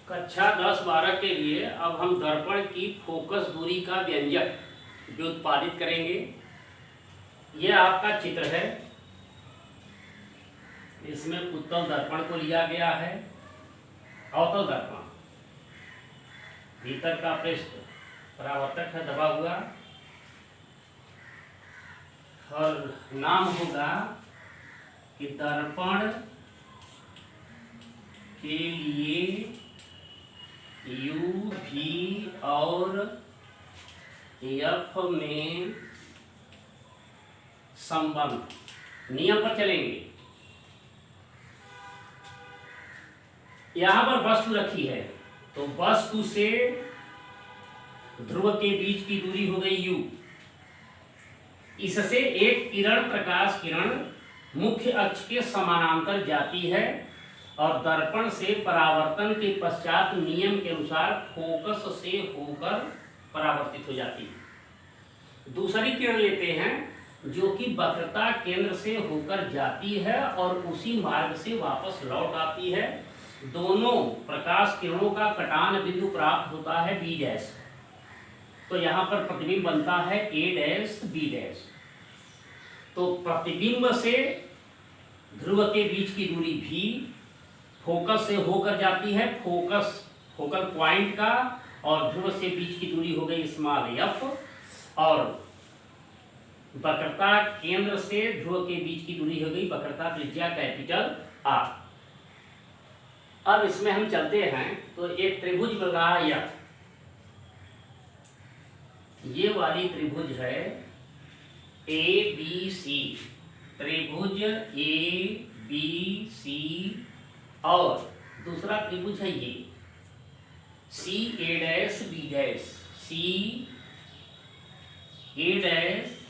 कक्षा 10-12 के लिए अब हम दर्पण की फोकस दूरी का व्यंजक व्युत्पादित करेंगे। यह आपका चित्र है। इसमें उत्तल दर्पण को लिया गया है। अवतल दर्पण, भीतर का पृष्ठ परावर्तक है दबा हुआ, और नाम होगा कि दर्पण के लिए U, V और F में संबंध नियम पर चलेंगे। यहां पर वस्तु रखी है, तो वस्तु से ध्रुव के बीच की दूरी हो गई U। इससे एक किरण, प्रकाश किरण मुख्य अक्ष के समानांतर जाती है और दर्पण से परावर्तन के पश्चात नियम के अनुसार फोकस से होकर परावर्तित हो जाती है। दूसरी किरण लेते हैं जो कि वक्रता केंद्र से होकर जाती है और उसी मार्ग से वापस लौट आती है। दोनों प्रकाश किरणों का कटान बिंदु प्राप्त होता है B'। तो यहाँ पर प्रतिबिंब बनता है A', B'। तो प्रतिबिंब से ध्रुव के बीच की दूरी V फोकस से होकर जाती है, फोकल पॉइंट का, और ध्रुव से बीच की दूरी हो गई स्मॉल f, और वक्रता केंद्र से ध्रुव के बीच की दूरी हो गई वक्रता त्रिज्या कैपिटल R। अब इसमें हम चलते हैं तो एक त्रिभुज बन रहा है F। ये वाली त्रिभुज है ABC, त्रिभुज ABC, और दूसरा त्रिभुज है ये CA',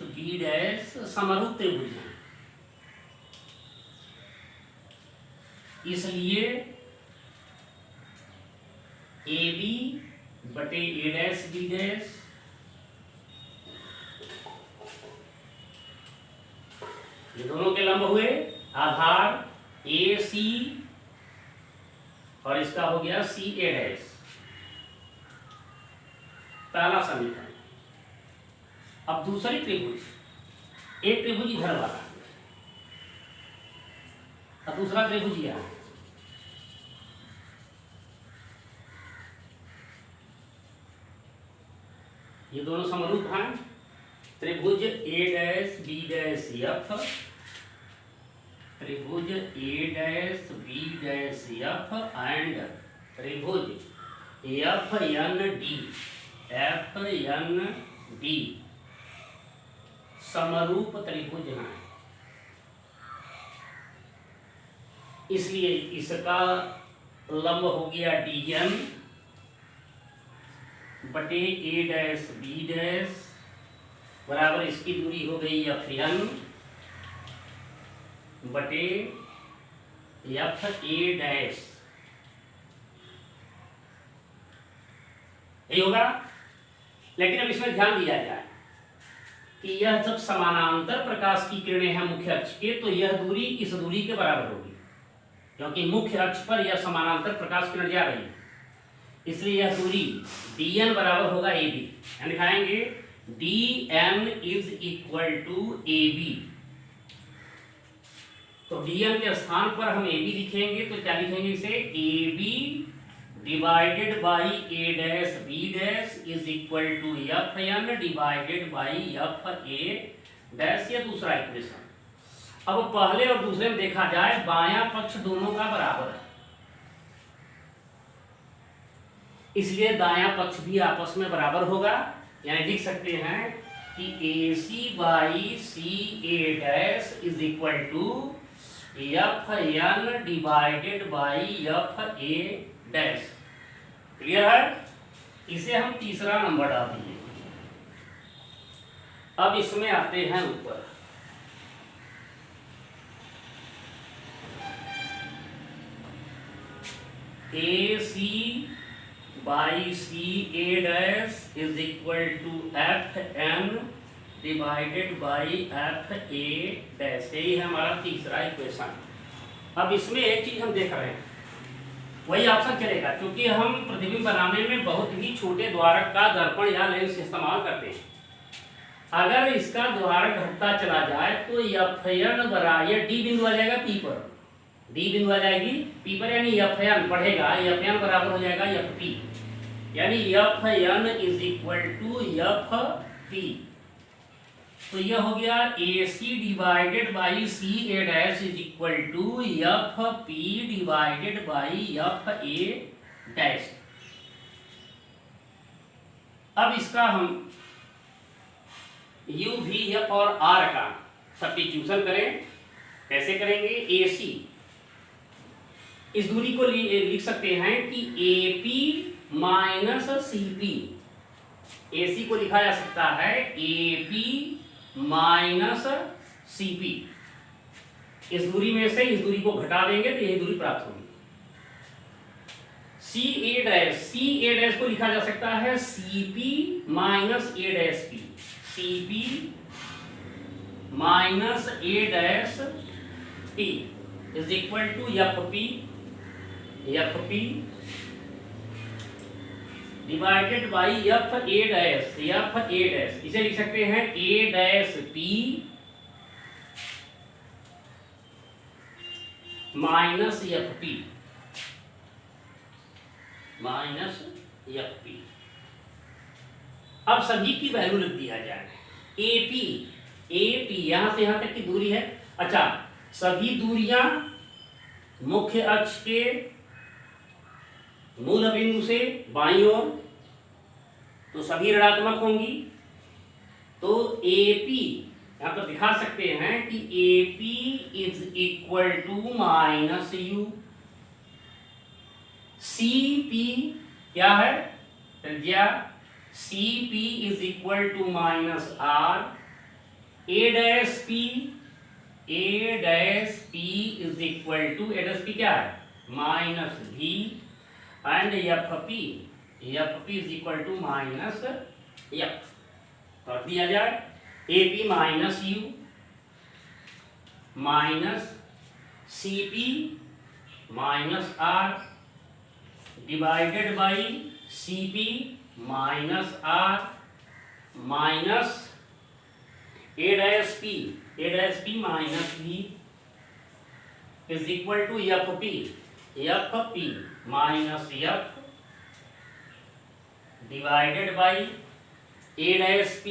B', समरूप त्रिभुज है। इसलिए AB बटे A', B', ये दोनों के लंब हुए। आधार AC और इसका हो गया CA'। पहला समीकरण। अब दूसरी त्रिभुज, एक त्रिभुज इधर वाला और दूसरा त्रिभुज यह है। ये दोनों समरूप हैं। त्रिभुज A', B', F, त्रिभुज A', B', F एंड त्रिभुज FND समरूप त्रिभुज हैं। इसलिए इसका लंब हो गया DN बटे A', B' बराबर इसकी दूरी हो गई FN बटे FA'। यही होगा। लेकिन अब इसमें ध्यान दिया जाए कि यह जब समानांतर प्रकाश की किरणें हैं मुख्य अक्ष के, तो यह दूरी इस दूरी के बराबर होगी, क्योंकि मुख्य अक्ष पर यह समानांतर प्रकाश किरण जा रही है। इसलिए यह दूरी DN बराबर होगा AB। दिखाएंगे DN is equal to AB। तो DN के स्थान पर हम AB लिखेंगे, तो क्या लिखेंगे इसे? AB divided by A', B' is equal to FN divided by FA'। ये दूसरा इक्वेशन। अब पहले और दूसरे में देखा जाए, बायां पक्ष दोनों का बराबर है, इसलिए दायां पक्ष भी आपस में बराबर होगा। यानी लिख सकते हैं कि AC by CA' is equal to FN divided by FA'। Clear है? इसे हम तीसरा नंबर डाल दिए। अब इसमें आते हैं ऊपर। AC by CA' is equal to FN divided by FA'। यही है हमारा तीसरा इक्वेशन। अब इसमें एक चीज हम देख रहे हैं वही ऑप्शन चलेगा, क्योंकि हम प्रतिबिंब बनाने में बहुत ही छोटे द्वारक का दर्पण या लेंस इस्तेमाल करते हैं। अगर इसका द्वारक घटता चला जाए तो Fn बराबर, ये डी बिंदु आ जाएगा पी पर, डी बिंदु आ जाएगी पी पर, यानी Fn बढ़ेगा, Fn बराबर हो जाएगा Fp, यानी Fn is equal to Fp। तो यह हो गया AC divided by C A dash is equal to Fp divided by Fa dash. अब इसका हम U, V, F और R का सब्स्टिट्यूशन करें। कैसे करेंगे? AC, इस दूरी को लिख सकते हैं कि AP माइनस CP। AC को लिखा जा सकता है AP माइनस CP। इस दूरी में से इस दूरी को घटा देंगे तो यही दूरी प्राप्त होगी। CA डैश को लिखा जा सकता है CP minus A dash P, CP minus A dash P is equal to Fp divided by Fa dash, इसे लिख सकते हैं A dash P minus Fp minus Fp। अब सभी की वैल्यू लिख दिया जाए। AP यहां से यहां तक की दूरी है। अच्छा, सभी दूरियां मुख्य अक्ष के मूल बिंदु से बाईं ओर, तो सभी ऋणात्मक होंगी। तो AP यहां पर दिखा सकते हैं कि AP is equal to minus U। CP क्या है? त्रिज्या। CP is equal to minus R। A dash P is equal to, A dash P क्या है? Minus V। And Fp is equal to minus F। कर दिया जाए AP minus U minus CP minus R divided by CP minus R minus A dash P minus V is equal to Fp minus F divided by A dash P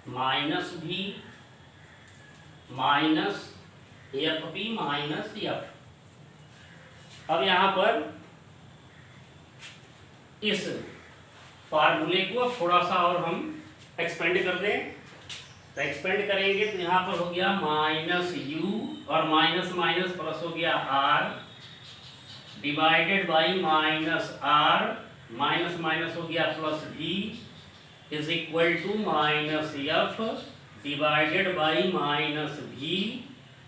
minus V minus Fp minus F। अब यहां पर इस फार्मूले को थोड़ा सा और हम एक्सपेंड कर दें। तो एक्सपेंड करेंगे तो यहाँ पर हो गया माइनस U और माइनस माइनस प्लस हो गया R divided by minus R minus minus हो गया plus V is equal to minus F divided by minus V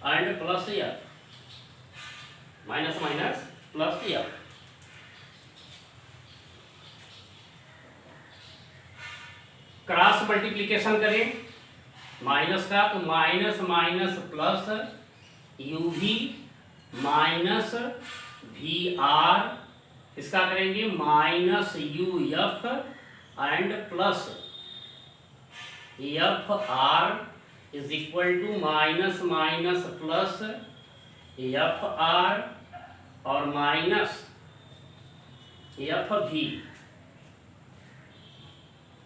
and plus F, minus minus plus F। Cross multiplication करें minus का, तो minus minus plus UV minus VR, इसका करेंगे minus UF and plus FR is equal to minus minus plus FR और minus FV।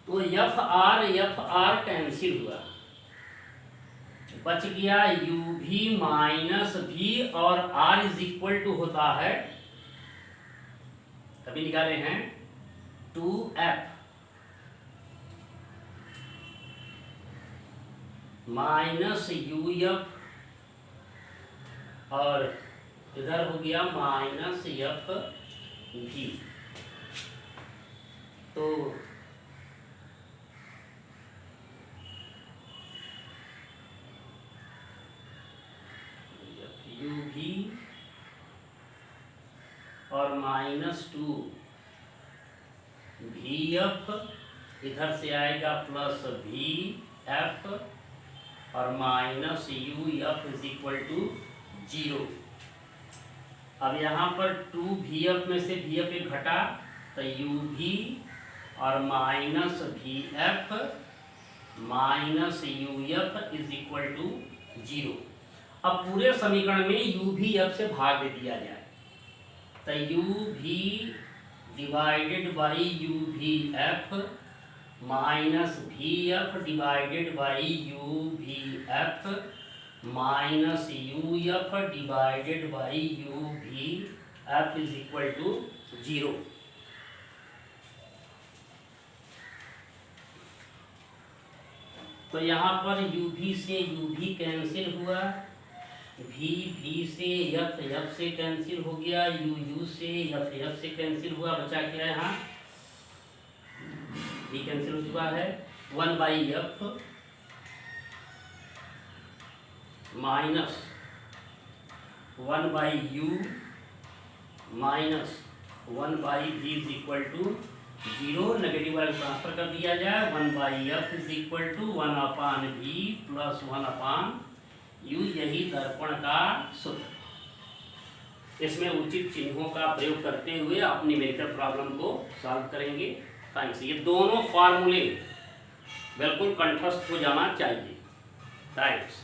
तो FR cancel हुआ, बच गया UV माइनस V और R इज इक्वल टू होता है, अभी निकाले हैं 2F माइनस UF और इधर हो गया माइनस FV। तो UV और माइनस 2 VF, इधर से आएगा प्लस VF और minus UF is equal to 0। अब यहाँ पर 2VF में से VF एक घटा तो UV और minus VF minus UF is equal to 0। अब पूरे समीकरण में UVF से भाग दे दिया जाए तो UV divided by UVF minus VF divided by UVF minus UF divided by UVF is equal to 0। तो यहाँ पर UV से UV कैंसिल हुआ, V से F से कैंसिल हो गया, U से F से कैंसिल हुआ, बचा क्या है यहाँ V कैंसिल हो चुका है, 1/F minus 1/U minus 1/V is equal to 0। Negative वाले ट्रांसफर कर दिया जाए, 1/F is equal to 1/V plus 1/U। यही दर्पण का सूत्र। इसमें उचित चिन्हों का प्रयोग करते हुए आप न्यूमेरिकल प्रॉब्लम को सॉल्व करेंगे। थैंक्स। ये दोनों फार्मूले बिल्कुल कंठस्थ हो जाना चाहिए। थैंक्स।